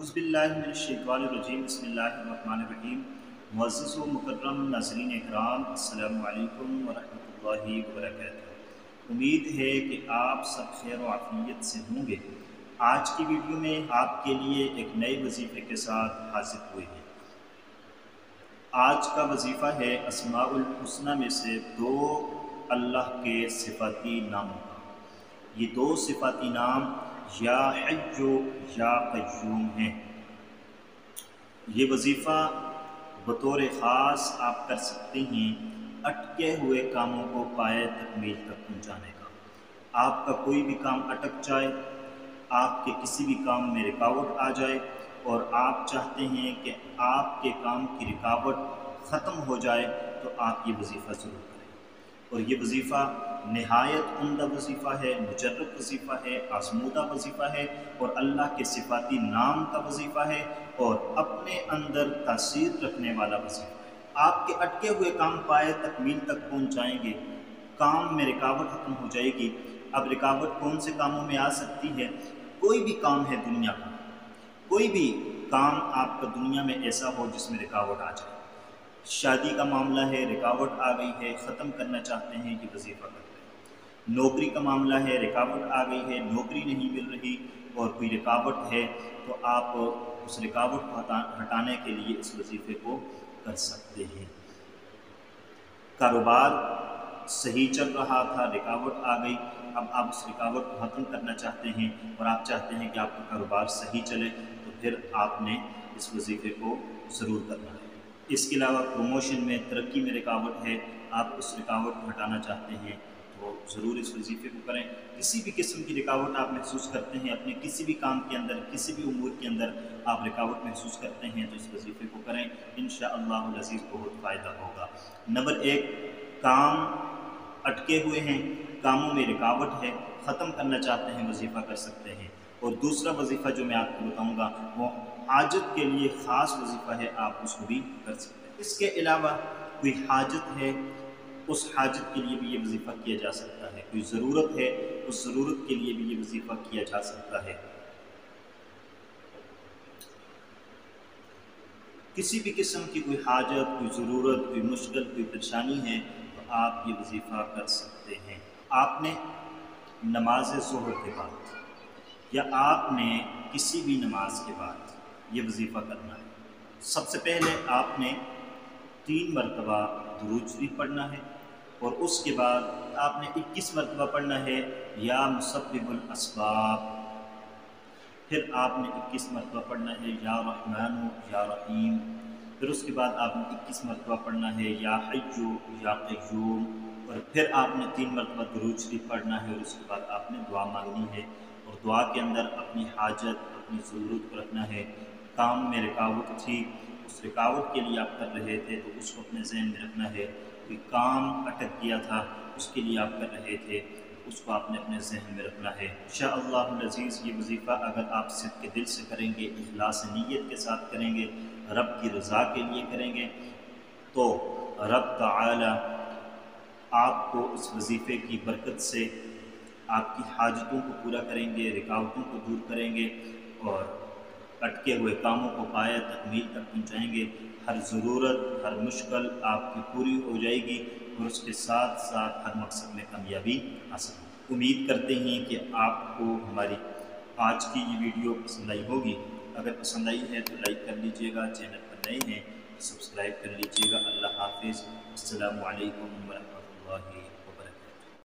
औज़ुबिल्लाहिमिनश्शैतानिर्रजीम बिस्मिल्लाहिर्रहमानिर्रहीम। मुअज़्ज़िज़ व मुकर्रम नाज़रीन इकराम, अस्सलामु अलैकुम व रहमतुल्लाहि व बरकातुहू। उम्मीद है कि आप सब खैर व आफ़ियत से होंगे। आज की वीडियो में आपके लिए एक नए वजीफ़े के साथ हाज़िर हुए हैं। आज का वजीफ़ा है अस्माउल हुस्ना में से दो अल्लाह के सिफ़ाती नामों का। ये दो सिफ़ाती नाम या हय्यु या क़य्यूम हैं। ये वजीफ़ा बतौर ख़ास आप कर सकते हैं अटके हुए कामों को पाए तकमील तक पहुँचाने का। आपका कोई भी काम अटक जाए, आपके किसी भी काम में रुकावट आ जाए और आप चाहते हैं कि आपके काम की रुकावट ख़त्म हो जाए, तो आप ये वजीफ़ा ज़रूर करें। और ये वजीफ़ा नहायत उम्दा वजीफ़ा है, मुजर्रब वजीफ़ा है, आज़मूदा वजीफ़ा है और अल्लाह के सिफ़ाती नाम का वजीफ़ा है और अपने अंदर तासीर रखने वाला वजीफ़ा है। आपके अटके हुए काम पाए तकमील तक पहुँच जाएंगे, काम में रुकावट ख़त्म हो जाएगी। अब रुकावट कौन से कामों में आ सकती है? कोई भी काम है दुनिया का, कोई भी काम आपका दुनिया में ऐसा हो जिसमें रुकावट आ जाए। शादी का मामला है, रुकावट आ गई है, ख़त्म करना चाहते हैं, ये वजीफ़ा करते हैं। नौकरी का मामला है, रुकावट आ गई है, नौकरी नहीं मिल रही और कोई रुकावट है, तो आप उस रुकावट को हटाने के लिए इस वजीफ़े को कर सकते हैं। कारोबार सही चल रहा था, रुकावट आ गई, अब आप उस रुकावट को ख़त्म करना चाहते हैं और आप चाहते हैं कि आपका कारोबार सही चले, तो फिर आपने इस वजीफ़े को ज़रूर करना है। इसके अलावा प्रमोशन में, तरक्की में रुकावट है, आप उस रुकावट को हटाना चाहते हैं, तो ज़रूर इस वजीफ़े को करें। किसी भी किस्म की रुकावट आप महसूस करते हैं, अपने किसी भी काम के अंदर, किसी भी उमूर के अंदर आप रुकावट महसूस करते हैं, तो इस वजीफ़े को करें। इंशाअल्लाहुल अज़ीज़ बहुत फ़ायदा होगा। नंबर 1, काम अटके हुए हैं, कामों में रुकावट है, ख़त्म करना चाहते हैं, वजीफ़ा कर सकते हैं। और दूसरा वजीफ़ा जो मैं आपको बताऊँगा वो हाजत के लिए ख़ास वजीफ़ा है, आप उसको भी कर सकते हैं। इसके अलावा कोई हाजत है, उस हाजत के लिए भी ये वजीफ़ा किया जा सकता है। कोई ज़रूरत है, उस ज़रूरत के लिए भी ये वजीफ़ा किया जा सकता है। किसी भी किस्म की कोई हाजत, कोई ज़रूरत, कोई मुश्किल, कोई परेशानी है, तो आप ये वजीफ़ा कर सकते हैं। आपने नमाज ज़ुहर के बाद या आपने किसी भी नमाज के बाद ये वजीफ़ा करना है। सबसे पहले आपने 3 मरतबा दुरूद शरीफ पढ़ना है और उसके बाद आपने 21 मरतबा पढ़ना है या मुसब्बिबुल अस्बाब। फिर आपने 21 मरतबा पढ़ना है या रहमानु या रहीम। फिर उसके बाद आपने 21 मरतबा पढ़ना है या हय्यु या क़य्यूम। और फिर आपने 3 मरतबा दुरूद शरीफ पढ़ना है और उसके बाद आपने दुआ मांगनी है और दुआ के अंदर अपनी हाजत, अपनी ज़रूरत को रखना है। काम में रुकावट थी, उस रुकावट के लिए आप कर रहे थे, तो उसको अपने ज़हन में रखना है। कोई काम अटक गया था, उसके लिए आप कर रहे थे, उसको आपने अपने ज़हन में रखना है। इंशाअल्लाहुल अज़ीज़ ये वजीफ़ा अगर आप सिद्क़ के दिल से करेंगे, इख़लास नीयत के साथ करेंगे, रब की रज़ा के लिए करेंगे, तो रब तआला आपको इस वजीफ़े की बरकत से आपकी हाजतों को पूरा करेंगे, रुकावटों को दूर करेंगे और अटके हुए कामों को पाए तकमील तक पहुँचाएँगे। हर ज़रूरत, हर मुश्किल आपकी पूरी हो जाएगी और उसके साथ साथ हर मकसद में कामयाबी हासिल होगी। उम्मीद करते हैं कि आपको हमारी आज की ये वीडियो पसंद आई होगी। अगर पसंद आई है तो लाइक कर लीजिएगा, चैनल पर नए हैं तो सब्सक्राइब कर लीजिएगा। अल्लाह हाफ़िज़। अस्सलामु अलैकुम व रहमतुल्लाहि व बरकातुहू।